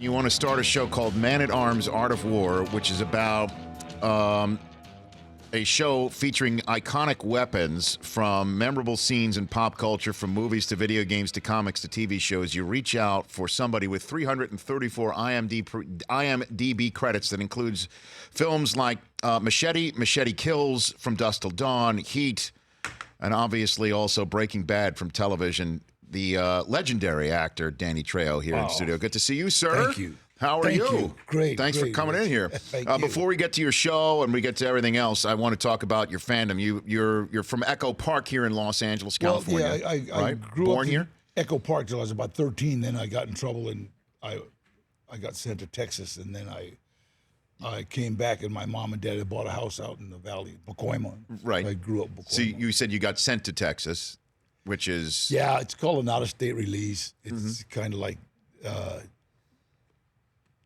You want to start a show called Man at Arms, Art of War, which is about a show featuring iconic weapons from memorable scenes in pop culture, from movies to video games to comics to TV shows. You reach out for somebody with 334 IMDb credits that includes films like Machete, Machete Kills, From Dusk Till Dawn, Heat, and obviously also Breaking Bad from television. The legendary actor Danny Trejo here in studio. Good to see you, sir. Thank you. How are Thank you? you. Great. Thanks for coming in here. Thank you. Before we get to your show and we get to everything else, I want to talk about your fandom. You're from Echo Park here in Los Angeles, California. Well, yeah, I grew Born up here? in Echo Park till I was about 13. Then I got in trouble and I got sent to Texas. And then I came back and my mom and dad had bought a house out in the valley, Pacoima. Right. I grew up in Pacoima. So you said you got sent to Texas, which is... Yeah, it's called an out-of-state release. It's kind of like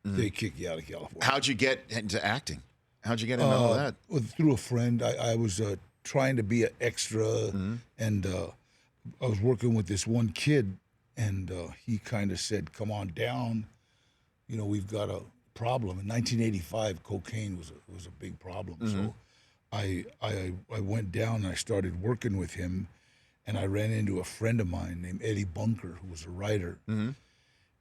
they kick you out of California. How'd you get into acting? How'd you get into all that? Well, through a friend. I was trying to be an extra, and I was working with this one kid, and he kind of said, "Come on down. You know, we've got a problem." In 1985, cocaine was a big problem. So I went down and I started working with him, and I ran into a friend of mine named Eddie Bunker, who was a writer.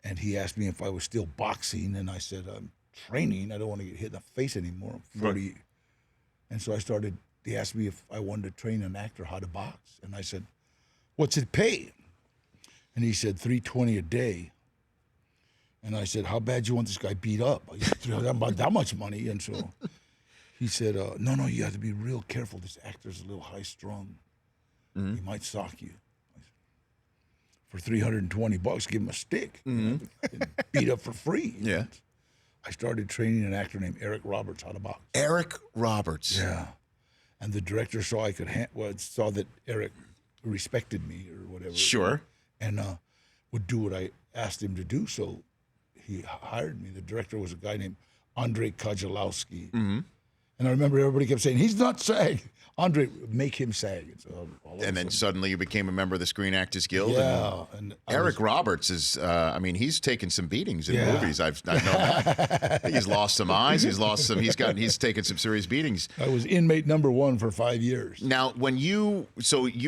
And he asked me if I was still boxing, and I said, I'm training. I don't want to get hit in the face anymore. I'm 40. Right. And so he asked me if I wanted to train an actor how to box. And I said, what's it pay? And he said, $320 a day. And I said, how bad do you want this guy beat up? I said, about that much money. And so he said, no, you have to be real careful. This actor's a little high-strung. He might sock you. For $320, give him a stick. And beat up for free. Yeah. I started training an actor named Eric Roberts how to box. Eric Roberts. Yeah. And the director saw saw that Eric respected me or whatever. Sure. And would do what I asked him to do. So he hired me. The director was a guy named Andre Kojalowski. And I remember everybody kept saying, he's not SAG. Andre, make him SAG. And then suddenly you became a member of the Screen Actors Guild. Yeah. And Eric Roberts is, he's taken some beatings in movies. I've known that. He's lost some eyes. He's taken some serious beatings. I was inmate number 1 for 5 years. Now, you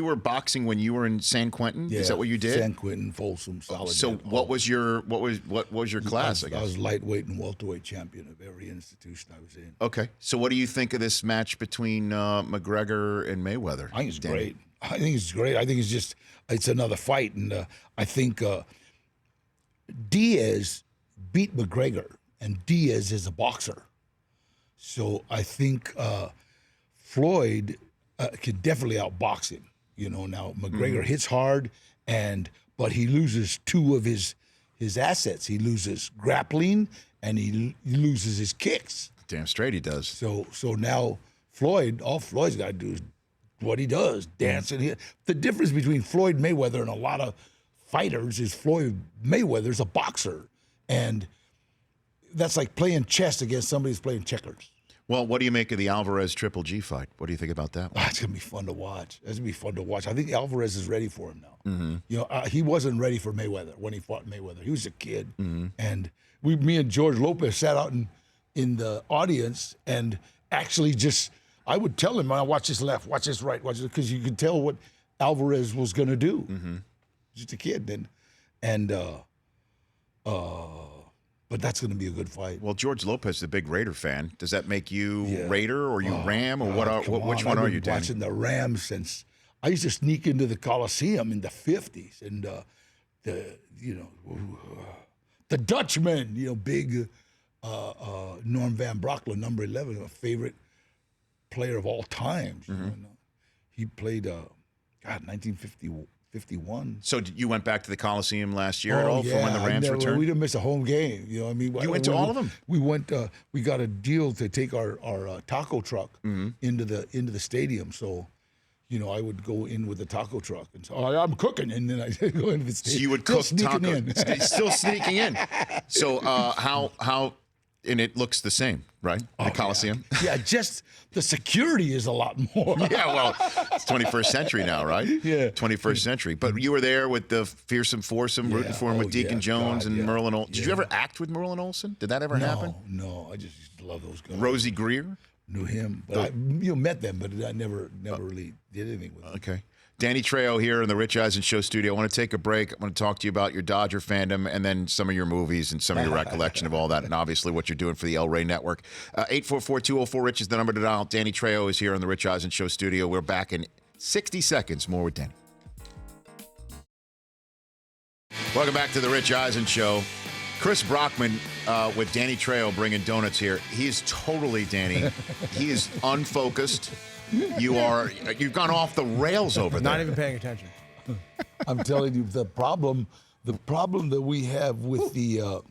were boxing when you were in San Quentin? Yeah, is that what you did? San Quentin, Folsom, Solid. So what was your class, I guess? I was lightweight and welterweight champion of every institution I was in. Okay. So what do you think of this match between McGregor and Mayweather? I think it's great. I think it's another fight. And I think Diaz beat McGregor, and Diaz is a boxer. So I think Floyd could definitely outbox him. You know, now McGregor hits hard, but he loses 2 of his assets. He loses grappling, and he loses his kicks. Damn straight he does. So now Floyd, all Floyd's got to do is what he does, dance and hit. The difference between Floyd Mayweather and a lot of fighters is Floyd Mayweather's a boxer, and that's like playing chess against somebody who's playing checkers. Well, what do you make of the Alvarez Triple G fight? What do you think about that one? It's gonna be fun to watch. It's gonna be fun to watch. I think Alvarez is ready for him now. You know, he wasn't ready for Mayweather when he fought Mayweather. He was a kid, and me and George Lopez sat out in the audience and actually just. I would tell him, watch this left, watch this right, watch this, because you could tell what Alvarez was going to do. Just a kid then. But that's going to be a good fight. Well, George Lopez is a big Raider fan. Does that make you Raider or you Ram or which one are you, Danny? I've been watching the Rams since I used to sneak into the Coliseum in the 50s. And the Dutchman, big Norm Van Brocklin, number 11, a favorite player of all times. He played 1951. So you went back to the Coliseum last year at all for when the Rams returned? We didn't miss a home game. You know what I mean? You went to all of them? We went. We got a deal to take our taco truck into the stadium. So, I would go in with the taco truck and say, I'm cooking, and then I go into the stadium. So you would cook still sneaking taco, in. still sneaking in. So how And it looks the same, right? The Coliseum. Yeah, just the security is a lot more. Yeah, well, it's 21st century now, right? Yeah. 21st century. But you were there with the fearsome foursome, rooting for him with Deacon Jones and Merlin Olsen. Did you ever act with Merlin Olsen? Did that ever happen? No, I just used to love those guys. Rosie Greer? Knew him, but I met them, but I never really did anything with them. Okay. Danny Trejo here in the Rich Eisen Show studio. I want to take a break. I want to talk to you about your Dodger fandom and then some of your movies and some of your recollection of all that and obviously what you're doing for the El Rey Network. 844-204-RICH is the number to dial. Danny Trejo is here in the Rich Eisen Show studio. We're back in 60 seconds. More with Danny. Welcome back to the Rich Eisen Show. Chris Brockman with Danny Trejo bringing donuts here. He's totally, Danny, he is unfocused. You've gone off the rails over there. Not even paying attention. I'm telling you, the problem that we have with the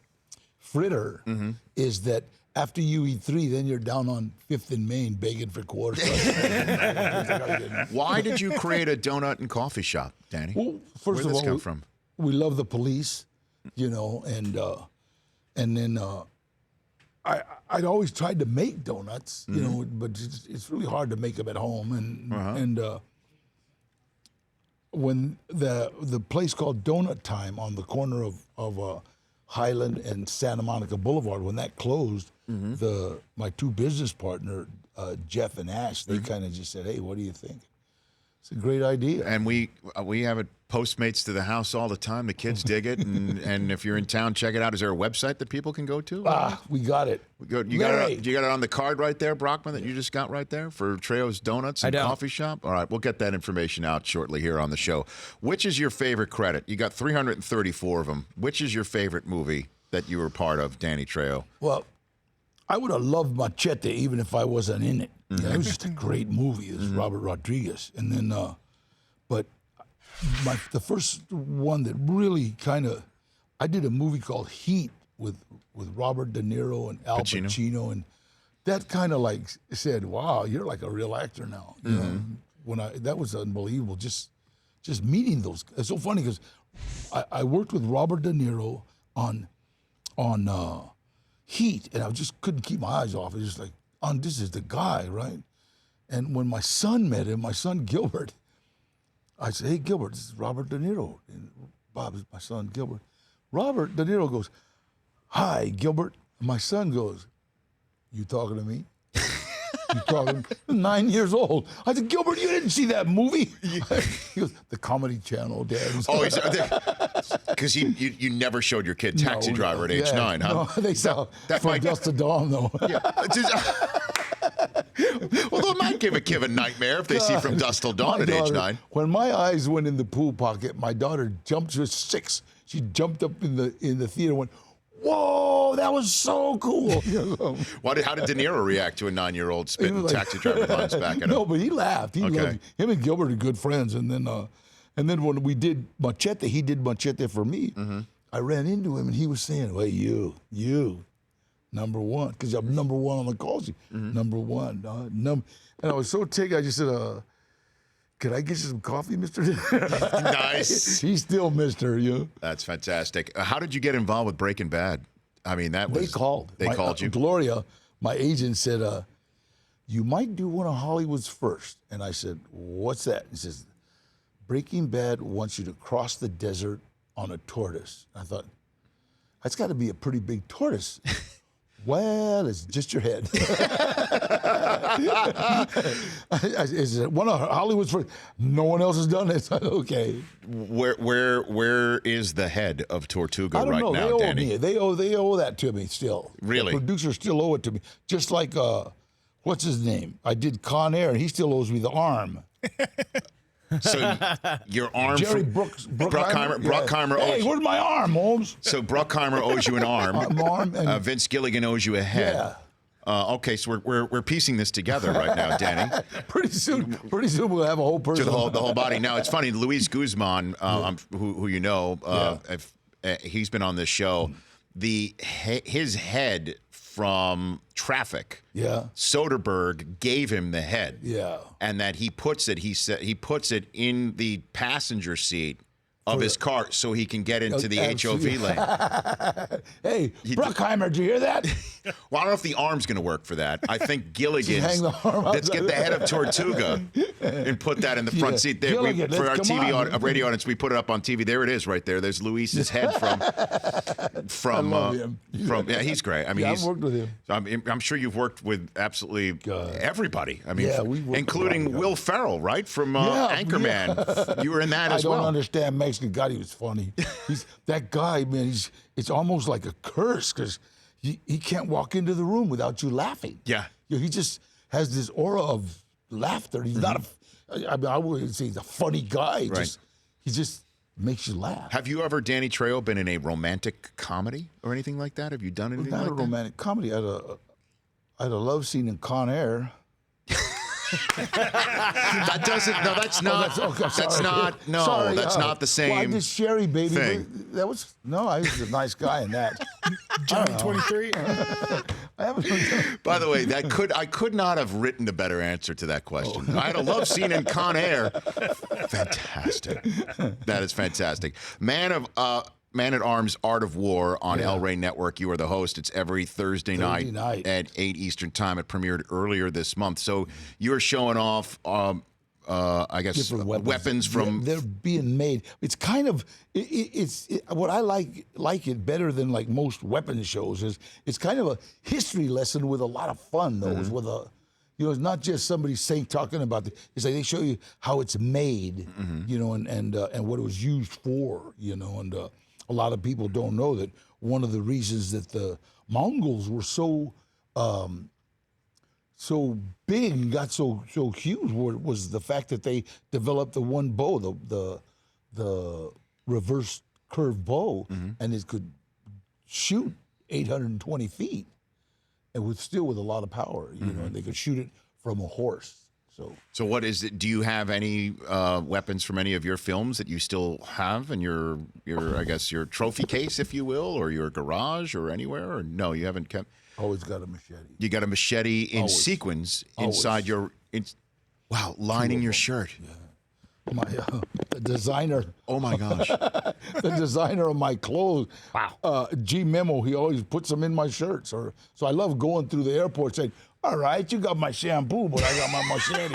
fritter is that after you eat 3, then you're down on 5th and Main begging for quarters. Why did you create a donut and coffee shop, Danny? Well, first Where did of this all, come from? We love the police, and then I'd always tried to make donuts, but it's really hard to make them at home. And when the place called Donut Time on the corner of Highland and Santa Monica Boulevard, when that closed, my 2 business partner, Jeff and Ash, they kind of just said, "Hey, what do you think?" It's a great idea. And we have it Postmates to the house all the time. The kids dig it, and if you're in town, check it out. Is there a website that people can go to? We got it. You got it on the card right there, Brockman, that you just got right there for Trejo's Donuts and Coffee Shop? All right, we'll get that information out shortly here on the show. Which is your favorite credit? You got 334 of them. Which is your favorite movie that you were part of, Danny Trejo? Well, I would have loved Machete even if I wasn't in it. It was just a great movie. It was Robert Rodriguez. And then, but the first one that really I did a movie called Heat with Robert De Niro and Al Pacino. And that kind of like said, wow, you're like a real actor now. You know, that was unbelievable. Just meeting those. It's so funny because I worked with Robert De Niro on Heat, and I just couldn't keep my eyes off it. Just like, this is the guy, right? And when my son met him, my son Gilbert, I said, "Hey, Gilbert, this is Robert De Niro." And Bob is my son, Gilbert. Robert De Niro goes, "Hi, Gilbert." And my son goes, "You talking to me?" You talking? 9 years old. I said, "Gilbert, you didn't see that movie?" He goes, "The Comedy Channel, Dad." Oh, because you never showed your kid Taxi Driver at age 9, huh? No, they saw From Dusk to Dawn, though. Yeah. Well, they might give a kid a nightmare if they see From Dusk Till Dawn at age 9. When my eyes went in the pool pocket, my daughter jumped. She was 6. She jumped up in the theater and went, "Whoa, that was so cool!" How did De Niro react to a 9-year-old spitting Taxi Driver lines back at him? No, but he laughed. He loved him and Gilbert are good friends. And then when we did Machete, he did Machete for me. I ran into him and he was saying, "Well, you, number one," because I'm number one on the call sheet. Number one, and I was so ticked. I just said, "Could I get you some coffee, Mr.?" Nice. He's still Mr. You. That's fantastic. How did you get involved with Breaking Bad? I mean, They called you. Gloria, my agent, said, "You might do one of Hollywood's first." And I said, "What's that?" He says, "Breaking Bad wants you to cross the desert on a tortoise." I thought, that's got to be a pretty big tortoise. Well, it's just your head. Is it one of Hollywood's first? No one else has done it. Okay. Where is the head of Tortuga I don't know. now, Danny? They owe that to me still. Really? The producers still owe it to me. Just like what's his name? I did Con Air, and he still owes me the arm. So your arm, Jerry Bruckheimer Hey, owes you. where's my arm, Holmes? So Bruckheimer owes you an arm. And Vince Gilligan owes you a head. Yeah. Okay, so we're piecing this together right now, Danny. Pretty soon we'll have a whole person. To the whole body. Now it's funny. Luis Guzman, who you know, he's been on this show. His head from Traffic. Yeah. Soderbergh gave him the head. Yeah. And that he puts it in the passenger seat of his car so he can get into the HOV lane. Hey, Bruckheimer, did you hear that? Well, I don't know if the arm's going to work for that. I think Gilligan's. hang the arm Let's get the head of Tortuga and put that in the front seat. There, for our TV radio audience, we put it up on TV. There it is, right there. There's Luis's head from I love him. Yeah, he's great. I mean, I've worked with him. I'm sure you've worked with absolutely everybody. I mean, including Will Ferrell, right, from Anchorman. You were in that as well. I don't understand Mexican. God, he was funny. That guy, man. It's almost like a curse because he can't walk into the room without you laughing. Yeah. He just has this aura of laughter. He's not I wouldn't say he's a funny guy. Right. He just makes you laugh. Have you ever, Danny Trejo, been in a romantic comedy or anything like that? Have you done anything like that? Not a romantic comedy. I had a love scene in Con Air. That doesn't. No, that's not. That's not. No, sorry, that's not the same. Well, I did Sherry, baby. thing. That was I was a nice guy in that. Johnny 23. I haven't. By the way, I could not have written a better answer to that question. I had a love scene in Con Air. Fantastic. That is fantastic. Man at Arms, Art of War on El Rey Network. You are the host. It's every Thursday night at 8 Eastern Time. It premiered earlier this month. So you're showing off, I guess, weapons from... They're being made. It's kind of... It's what I like it better than like most weapons shows is it's kind of a history lesson with a lot of fun, though. It's with a... it's not just somebody talking about it. It's like they show you how it's made, and what it was used for, and... a lot of people don't know that one of the reasons that the Mongols were so big and got so huge was the fact that they developed the one bow, the reverse curved bow, and it could shoot 820 feet, and with a lot of power. And they could shoot it from a horse. So what is it? Do you have any weapons from any of your films that you still have in your I guess your trophy case, if you will, or your garage or anywhere? Or no, you haven't kept. Always got a machete. You got a machete in sequins inside your. Wow, lining your shirt. Yeah. My designer. Oh my gosh. The designer of my clothes. Wow. G Memo. He always puts them in my shirts. So I love going through the airport saying, all right, you got my shampoo, but I got my machete.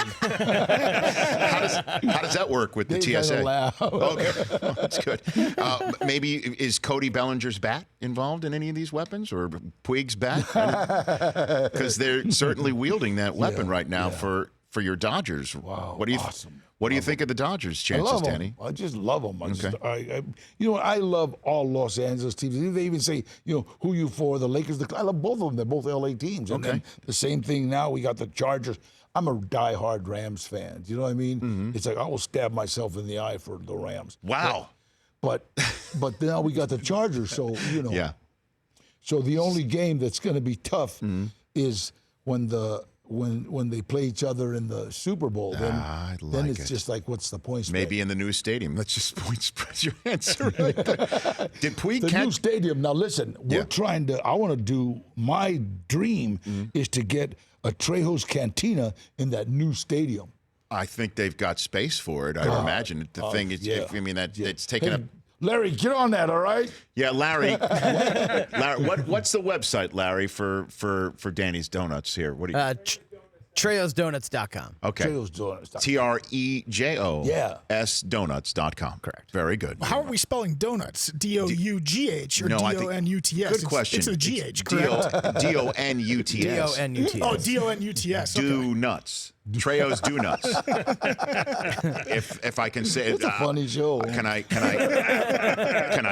How does that work with the TSA? Laugh. Okay, well, that's good. Maybe is Cody Bellinger's bat involved in any of these weapons, or Puig's bat? Because they're certainly wielding that weapon right now for your Dodgers. Wow, awesome. What do you think of the Dodgers' chances, Danny? I just love them. I love all Los Angeles teams. They even say, who you for, the Lakers. I love both of them. They're both LA teams. And then the same thing now. We got the Chargers. I'm a diehard Rams fan. You know what I mean? Mm-hmm. It's like I will stab myself in the eye for the Rams. Wow. But now we got the Chargers. So, Yeah. So the only game that's going to be tough is when they play each other in the Super Bowl, then it's just like, what's the point spread? Maybe in the new stadium. Let's just point spread your answer right there. Did Puig the new stadium? Now listen, we're trying to. I want to do. My dream is to get a Trejo's Cantina in that new stadium. I think they've got space for it. I imagine the thing is, it's taken up. Larry, get on that, all right? Yeah, Larry. Larry, what's the website, Larry, for Danny's Donuts here? What do you? TrejosDonuts.com. Okay. TrejosDonuts.com. TREJOS Donuts.com. Correct. Very good. How are we spelling donuts? DOUGH or DONUTS? Good question. It's a GH, correct? DONUTS. DONUTS. Oh, DONUTS. Okay. Do nuts. Trejo's Do Nuts. if I can say it. It's a funny show. Can I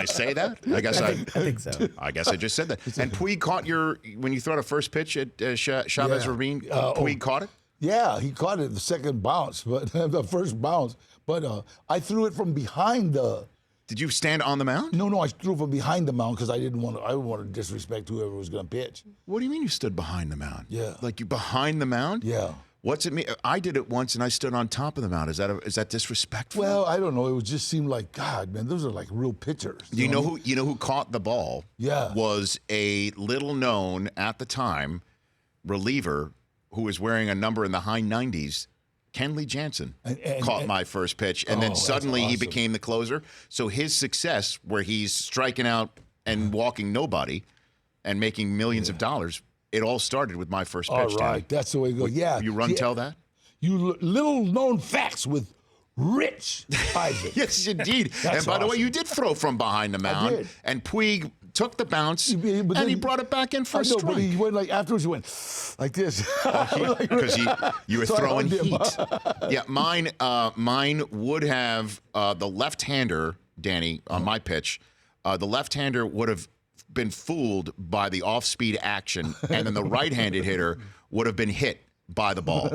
say that? I think so. I guess I just said that. And Puig caught when you threw out a first pitch at Chavez Ravine, Puig caught it? Yeah, he caught it the second bounce, but the first bounce. But I threw it from behind the. Did you stand on the mound? No, I threw from behind the mound because I didn't want to disrespect whoever was going to pitch. What do you mean you stood behind the mound? Yeah. Like you behind the mound? Yeah. What's it mean? I did it once and I stood on top of the mound. Is that disrespectful? Well, I don't know. It just seemed like, God, man, those are like real pitchers. You know who caught the ball? Yeah. Was a little known at the time reliever who was wearing a number in the high 90s. Kenley Jansen caught my first pitch, and then suddenly he became the closer. So his success, where he's striking out and walking nobody, and making millions of dollars. It all started with my first pitch. All Danny. right, that's the way it goes. Yeah. You run tell that? You little known facts with Rich Eisen. Yes, indeed. That's And by the way, awesome. you did throw from behind the mound. did. And Puig took the bounce, But and then- he brought it back in for I a know, strike. but he went like afterwards. He went like this Because you were So I throwing hugged him. heat. Yeah, mine would have the left-hander, Danny, on my pitch. The left-hander would have been fooled by the off-speed action, and then the right-handed hitter would have been hit by the ball.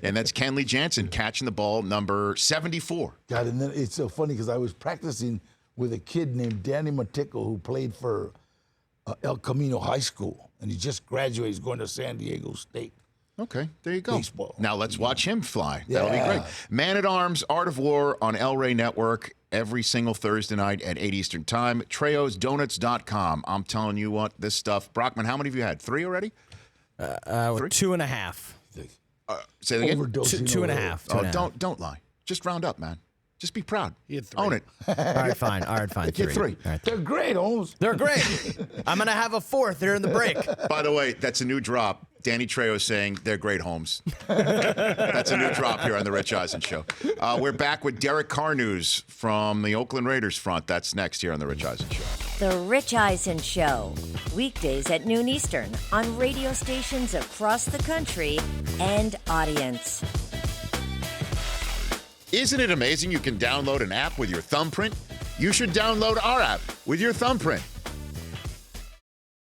And that's Kenley Jansen catching the ball, number 74. God, and then it's so funny because I was practicing with a kid named Danny Matico who played for El Camino High School, and he just graduated. He's going to San Diego State. Okay, there you go. Baseball. Now let's watch him fly. That'll be Yeah. great. Man at Arms, Art of War on El Rey Network every single Thursday night at 8 Eastern Time. TrejosDonuts.com. I'm telling you what, this stuff. Brockman, how many have you had? 3 already? 2.5. Say that again. Overdosing. Two and a over- half. Oh, don't lie. Just round up, man. Just be proud. He had 3. Own it. All right, fine. Get 3. All right. They're great, Holmes. They're great. I'm going to have a 4th here in the break. By the way, that's a new drop. Danny Trejo saying they're great homes. That's a new drop here on the Rich Eisen Show. We're back with Derek Carr news from the Oakland Raiders front. That's next here on the Rich Eisen Show. The Rich Eisen Show, weekdays at noon Eastern on radio stations across the country and audience. Isn't it amazing you can download an app with your thumbprint? You should download our app with your thumbprint.